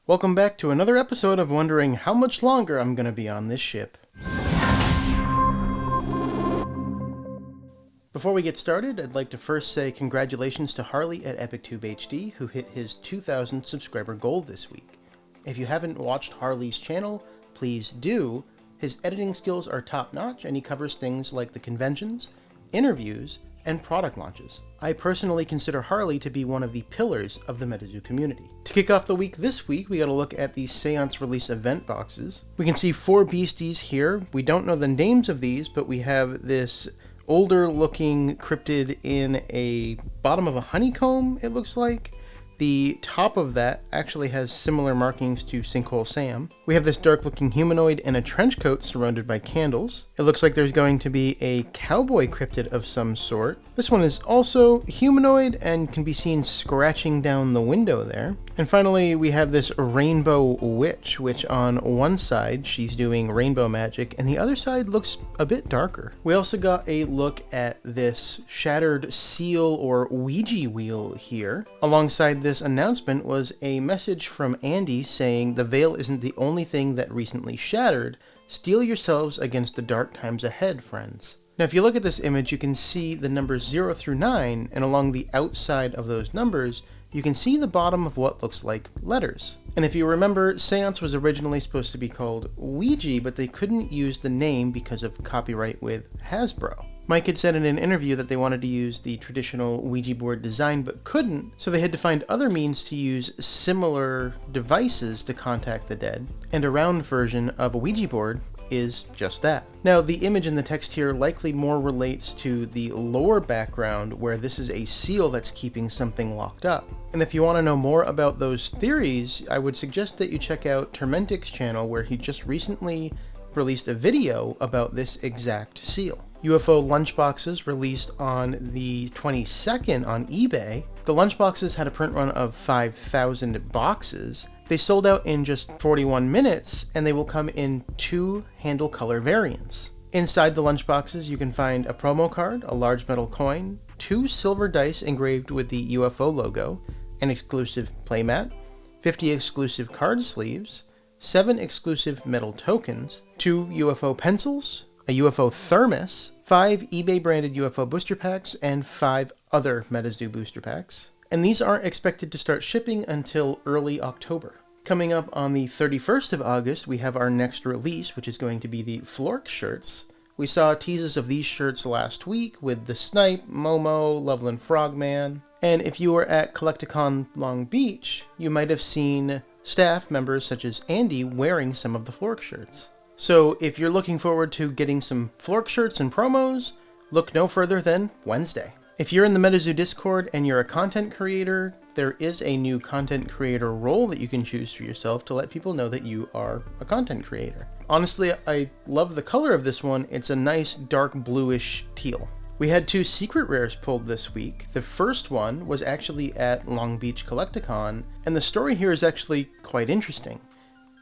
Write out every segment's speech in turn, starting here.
Welcome back to another episode of wondering how much longer I'm going to be on this ship. Before we get started, I'd like to first say congratulations to Harley at EpicTubeHD, who hit his 2,000 subscriber goal this week. If you haven't watched Harley's channel, please do. His editing skills are top-notch, and he covers things like the conventions, interviews, and product launches. I personally consider Harley to be one of the pillars of the MetaZoo community. To kick off the week this week, we got to look at the Seance release event boxes. We can see 4 beasties here. We don't know the names of these, but we have this older looking cryptid in a bottom of a honeycomb, it looks like. The top of that actually has similar markings to Sinkhole Sam. We have this dark looking humanoid in a trench coat surrounded by candles. It looks like there's going to be a cowboy cryptid of some sort. This one is also humanoid and can be seen scratching down the window there. And finally, we have this rainbow witch, which on one side she's doing rainbow magic and the other side looks a bit darker. We also got a look at this shattered seal or Ouija wheel here. Alongside this announcement was a message from Andy saying the veil isn't the only thing that recently shattered. Steel yourselves against the dark times ahead, friends. Now, if you look at this image, you can see the numbers 0 through 9, and along the outside of those numbers, you can see the bottom of what looks like letters. And if you remember, Seance was originally supposed to be called Ouija, but they couldn't use the name because of copyright with Hasbro. Mike had said in an interview that they wanted to use the traditional Ouija board design but couldn't, so they had to find other means to use similar devices to contact the dead, and a round version of a Ouija board is just that. Now, the image in the text here likely more relates to the lore background, where this is a seal that's keeping something locked up. And if you want to know more about those theories, I would suggest that you check out Termentic's channel, where he just recently released a video about this exact seal. UFO Lunchboxes released on the 22nd on eBay. The lunchboxes had a print run of 5,000 boxes. They sold out in just 41 minutes, and they will come in 2 handle color variants. Inside the lunchboxes, you can find a promo card, a large metal coin, 2 silver dice engraved with the UFO logo, an exclusive playmat, 50 exclusive card sleeves, 7 exclusive metal tokens, 2 UFO pencils, a UFO thermos, 5 eBay-branded UFO booster packs, and 5 other MetaZoo booster packs. And these aren't expected to start shipping until early October. Coming up on the 31st of August, we have our next release, which is going to be the Flork shirts. We saw teases of these shirts last week with the Snipe, Momo, Loveland Frogman. And if you were at Collecticon Long Beach, you might have seen staff members such as Andy wearing some of the Flork shirts. So if you're looking forward to getting some Flork shirts and promos, look no further than Wednesday. If you're in the MetaZoo Discord and you're a content creator, there is a new content creator role that you can choose for yourself to let people know that you are a content creator. Honestly, I love the color of this one. It's a nice dark bluish teal. We had 2 secret rares pulled this week. The first one was actually at Long Beach Collecticon, and the story here is actually quite interesting.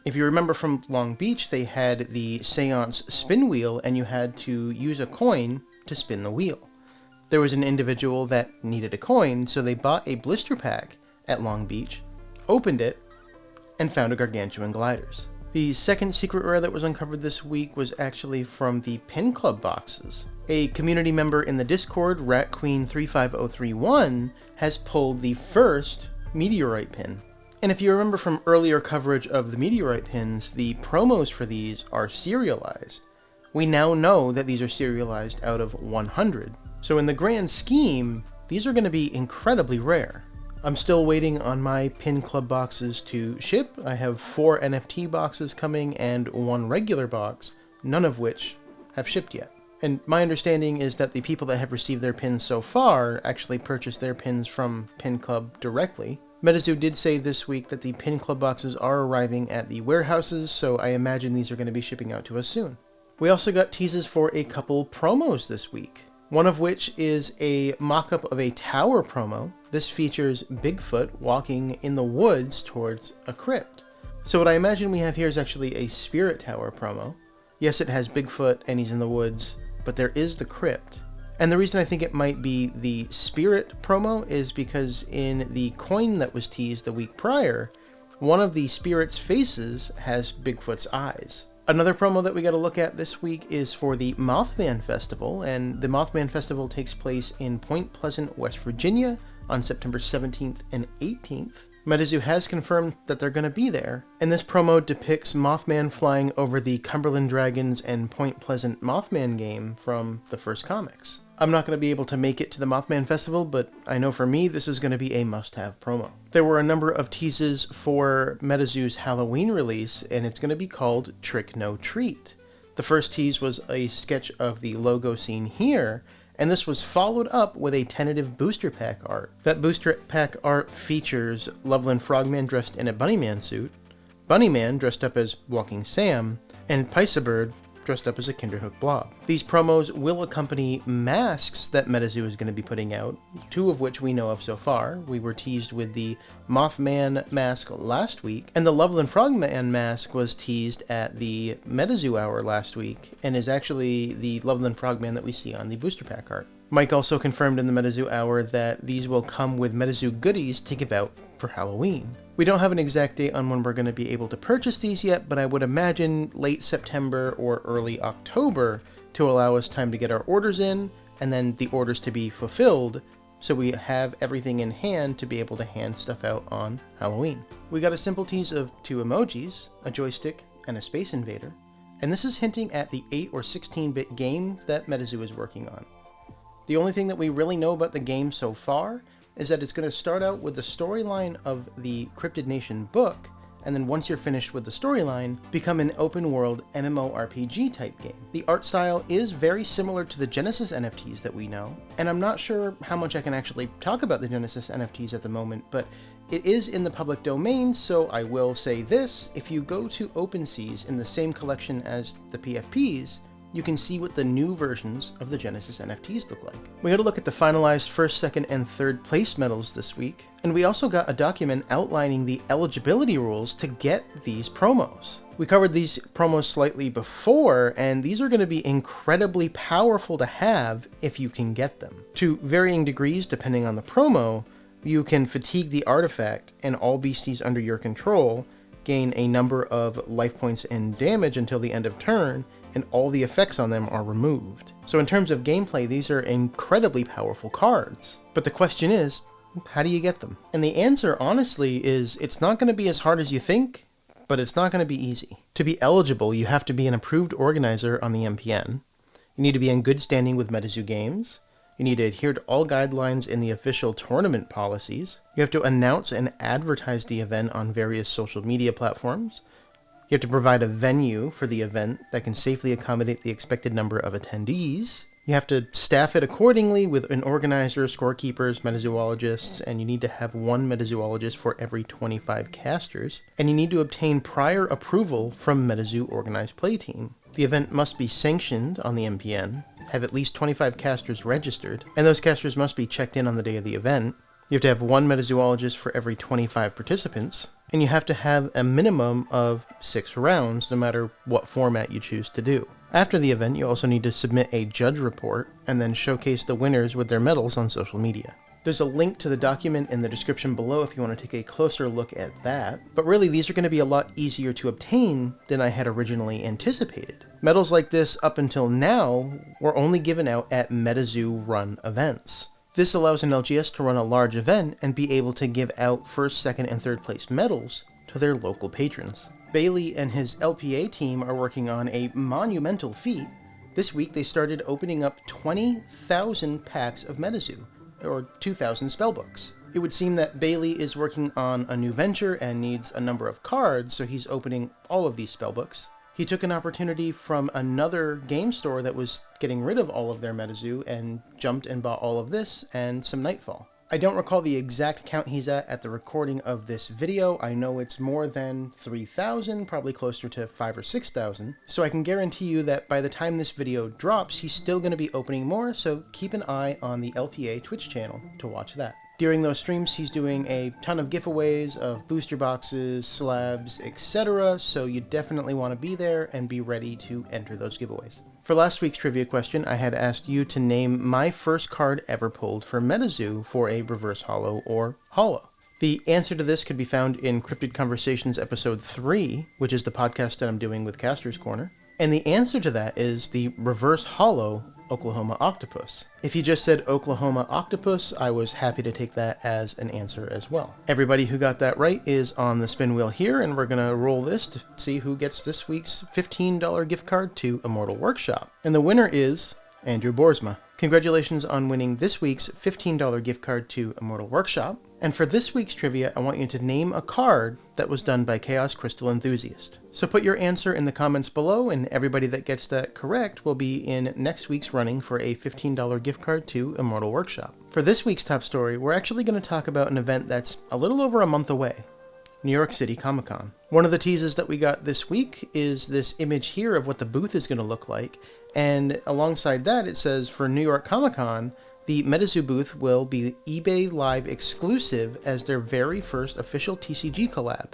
If you remember from Long Beach, they had the Seance spin wheel, and you had to use a coin to spin the wheel. There was an individual that needed a coin, so they bought a blister pack at Long Beach, opened it, and found a gargantuan gliders. The second secret rare that was uncovered this week was actually from the Pin Club boxes. A community member in the Discord, RatQueen35031, has pulled the first meteorite pin. And if you remember from earlier coverage of the meteorite pins, the promos for these are serialized. We now know that these are serialized out of 100. So in the grand scheme, these are going to be incredibly rare. I'm still waiting on my Pin Club boxes to ship. I have 4 NFT boxes coming and 1 regular box, none of which have shipped yet. And my understanding is that the people that have received their pins so far actually purchased their pins from Pin Club directly. MetaZoo did say this week that the Pin Club boxes are arriving at the warehouses, so I imagine these are going to be shipping out to us soon. We also got teases for a couple promos this week, one of which is a mock-up of a tower promo. This features Bigfoot walking in the woods towards a crypt. So what I imagine we have here is actually a spirit tower promo. Yes, it has Bigfoot and he's in the woods, but there is the crypt. And the reason I think it might be the spirit promo is because in the coin that was teased the week prior, One of the spirits' faces has Bigfoot's eyes. Another promo that we got to look at this week is for the Mothman Festival, and the Mothman Festival takes place in Point Pleasant, West Virginia on September 17th and 18th. MetaZoo has confirmed that they're going to be there, and this promo depicts Mothman flying over the Cumberland Dragons and Point Pleasant Mothman game from the first comics. I'm not going to be able to make it to the Mothman Festival, but I know for me this is going to be a must-have promo. There were a number of teases for MetaZoo's Halloween release, and it's going to be called Trick No Treat. The first tease was a sketch of the logo seen here, and this was followed up with a tentative booster pack art. That booster pack art features Loveland Frogman dressed in a Bunnyman suit, Bunnyman dressed up as Walking Sam, and Pisabird dressed up as a Kinderhook Blob. These promos will accompany masks that MetaZoo is going to be putting out, two of which we know of so far. We were teased with the Mothman mask last week, and the Loveland Frogman mask was teased at the MetaZoo Hour last week, and is actually the Loveland Frogman that we see on the booster pack art. Mike also confirmed in the MetaZoo Hour that these will come with MetaZoo goodies to give out for Halloween. We don't have an exact date on when we're going to be able to purchase these yet, but I would imagine late September or early October to allow us time to get our orders in, and then the orders to be fulfilled, so we have everything in hand to be able to hand stuff out on Halloween. We got a simple tease of two emojis, a joystick and a Space Invader, and this is hinting at the 8 or 16-bit game that MetaZoo is working on. The only thing that we really know about the game so far is that it's going to start out with the storyline of the Cryptid Nation book, and then once you're finished with the storyline, become an open-world MMORPG type game. The art style is very similar to the Genesis NFTs that we know, and I'm not sure how much I can actually talk about the Genesis NFTs at the moment, but it is in the public domain, so I will say this: if you go to OpenSeas in the same collection as the PFPs, you can see what the new versions of the Genesis NFTs look like. We got to look at the finalized first, second, and third place medals this week, and we also got a document outlining the eligibility rules to get these promos. We covered these promos slightly before, and these are going to be incredibly powerful to have if you can get them. To varying degrees depending on the promo, you can fatigue the artifact, and all beasties under your control gain a number of life points and damage until the end of turn, and all the effects on them are removed. So in terms of gameplay, these are incredibly powerful cards. But the question is, how do you get them? And the answer, honestly, is it's not going to be as hard as you think, but it's not going to be easy. To be eligible, you have to be an approved organizer on the MPN. You need to be in good standing with MetaZoo Games. You need to adhere to all guidelines in the official tournament policies. You have to announce and advertise the event on various social media platforms. You have to provide a venue for the event that can safely accommodate the expected number of attendees. You have to staff it accordingly with an organizer, scorekeepers, metazoologists, and you need to have one metazoologist for every 25 casters. And you need to obtain prior approval from MetaZoo Organized Play Team. The event must be sanctioned on the MPN, have at least 25 casters registered, and those casters must be checked in on the day of the event. You have to have one metazoologist for every 25 participants, and you have to have a minimum of 6 rounds, no matter what format you choose to do. After the event, you also need to submit a judge report, and then showcase the winners with their medals on social media. There's a link to the document in the description below if you want to take a closer look at that, but really these are going to be a lot easier to obtain than I had originally anticipated. Medals like this, up until now, were only given out at MetaZoo run events. This allows an LGS to run a large event and be able to give out first, second, and third place medals to their local patrons. Bailey and his LPA team are working on a monumental feat. This week they started opening up 20,000 packs of MetaZoo, or 2,000 spellbooks. It would seem that Bailey is working on a new venture and needs a number of cards, so he's opening all of these spellbooks. He took an opportunity from another game store that was getting rid of all of their MetaZoo and jumped and bought all of this and some Nightfall. I don't recall the exact count he's at the recording of this video. I know it's more than 3,000, probably closer to 5,000 or 6,000. So I can guarantee you that by the time this video drops, he's still going to be opening more, so keep an eye on the LPA Twitch channel to watch that. During those streams, he's doing a ton of giveaways of booster boxes, slabs, etc., so you definitely want to be there and be ready to enter those giveaways. For last week's trivia question, I had asked you to name my first card ever pulled for MetaZoo for a reverse holo or holo. The answer to this could be found in Cryptid Conversations episode 3, which is the podcast that I'm doing with Caster's Corner. And the answer to that is the reverse hollow Oklahoma octopus. If you just said Oklahoma octopus, I was happy to take that as an answer as well. Everybody who got that right is on the spin wheel here, and we're going to roll this to see who gets this week's $15 gift card to Immortal Workshop. And the winner is Andrew Boersma. Congratulations on winning this week's $15 gift card to Immortal Workshop. And for this week's trivia, I want you to name a card that was done by Chaos Crystal Enthusiast. So put your answer in the comments below, and everybody that gets that correct will be in next week's running for a $15 gift card to Immortal Workshop. For this week's top story, we're actually going to talk about an event that's a little over a month away. New York City Comic Con. One of the teases that we got this week is this image here of what the booth is going to look like, and alongside that it says for New York Comic Con, the MetaZoo booth will be eBay Live exclusive as their very first official TCG collab.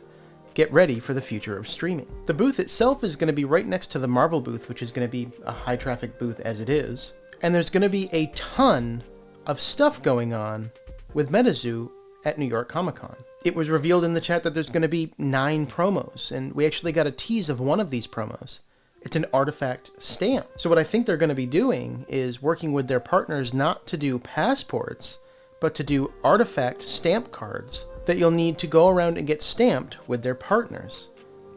Get ready for the future of streaming. The booth itself is going to be right next to the Marvel booth, which is going to be a high traffic booth as it is, and there's going to be a ton of stuff going on with MetaZoo at New York Comic Con. It was revealed in the chat that there's going to be 9 promos, and we actually got a tease of one of these promos. It's an artifact stamp. So what I think they're going to be doing is working with their partners not to do passports, but to do artifact stamp cards that you'll need to go around and get stamped with their partners.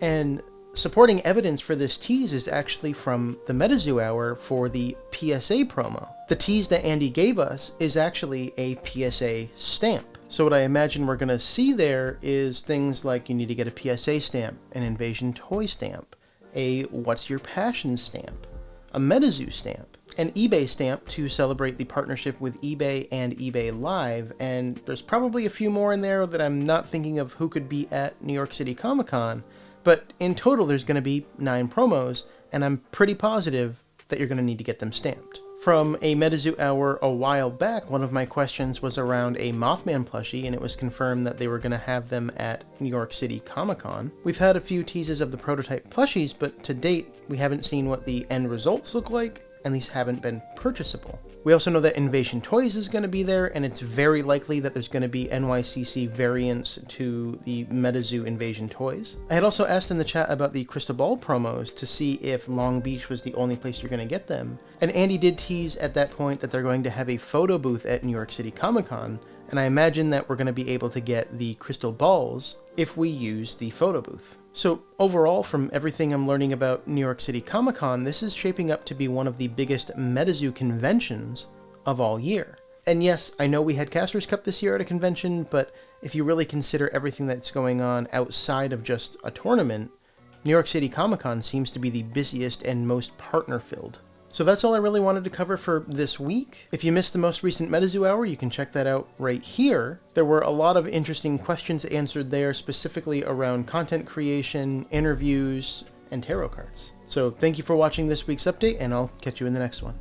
And supporting evidence for this tease is actually from the MetaZoo Hour for the PSA promo. The tease that Andy gave us is actually a PSA stamp. So what I imagine we're going to see there is things like you need to get a PSA stamp, an Invasion Toy stamp, a What's Your Passion stamp, a MetaZoo stamp, an eBay stamp to celebrate the partnership with eBay and eBay Live, and there's probably a few more in there that I'm not thinking of who could be at New York City Comic Con, but in total there's going to be 9 promos, and I'm pretty positive that you're going to need to get them stamped. From a MetaZoo Hour a while back, one of my questions was around a Mothman plushie, and it was confirmed that they were going to have them at New York City Comic Con. We've had a few teases of the prototype plushies, but to date, we haven't seen what the end results look like, and these haven't been purchasable. We also know that Invasion Toys is going to be there, and it's very likely that there's going to be NYCC variants to the MetaZoo Invasion Toys. I had also asked in the chat about the Crystal Ball promos to see if Long Beach was the only place you're going to get them, and Andy did tease at that point that they're going to have a photo booth at New York City Comic Con, and I imagine that we're going to be able to get the crystal balls if we use the photo booth. So overall, from everything I'm learning about New York City Comic Con, this is shaping up to be one of the biggest MetaZoo conventions of all year. And yes, I know we had Caster's Cup this year at a convention, but if you really consider everything that's going on outside of just a tournament, New York City Comic Con seems to be the busiest and most partner-filled. So that's all I really wanted to cover for this week. If you missed the most recent MetaZoo Hour, you can check that out right here. There were a lot of interesting questions answered there, specifically around content creation, interviews, and tarot cards. So thank you for watching this week's update, and I'll catch you in the next one.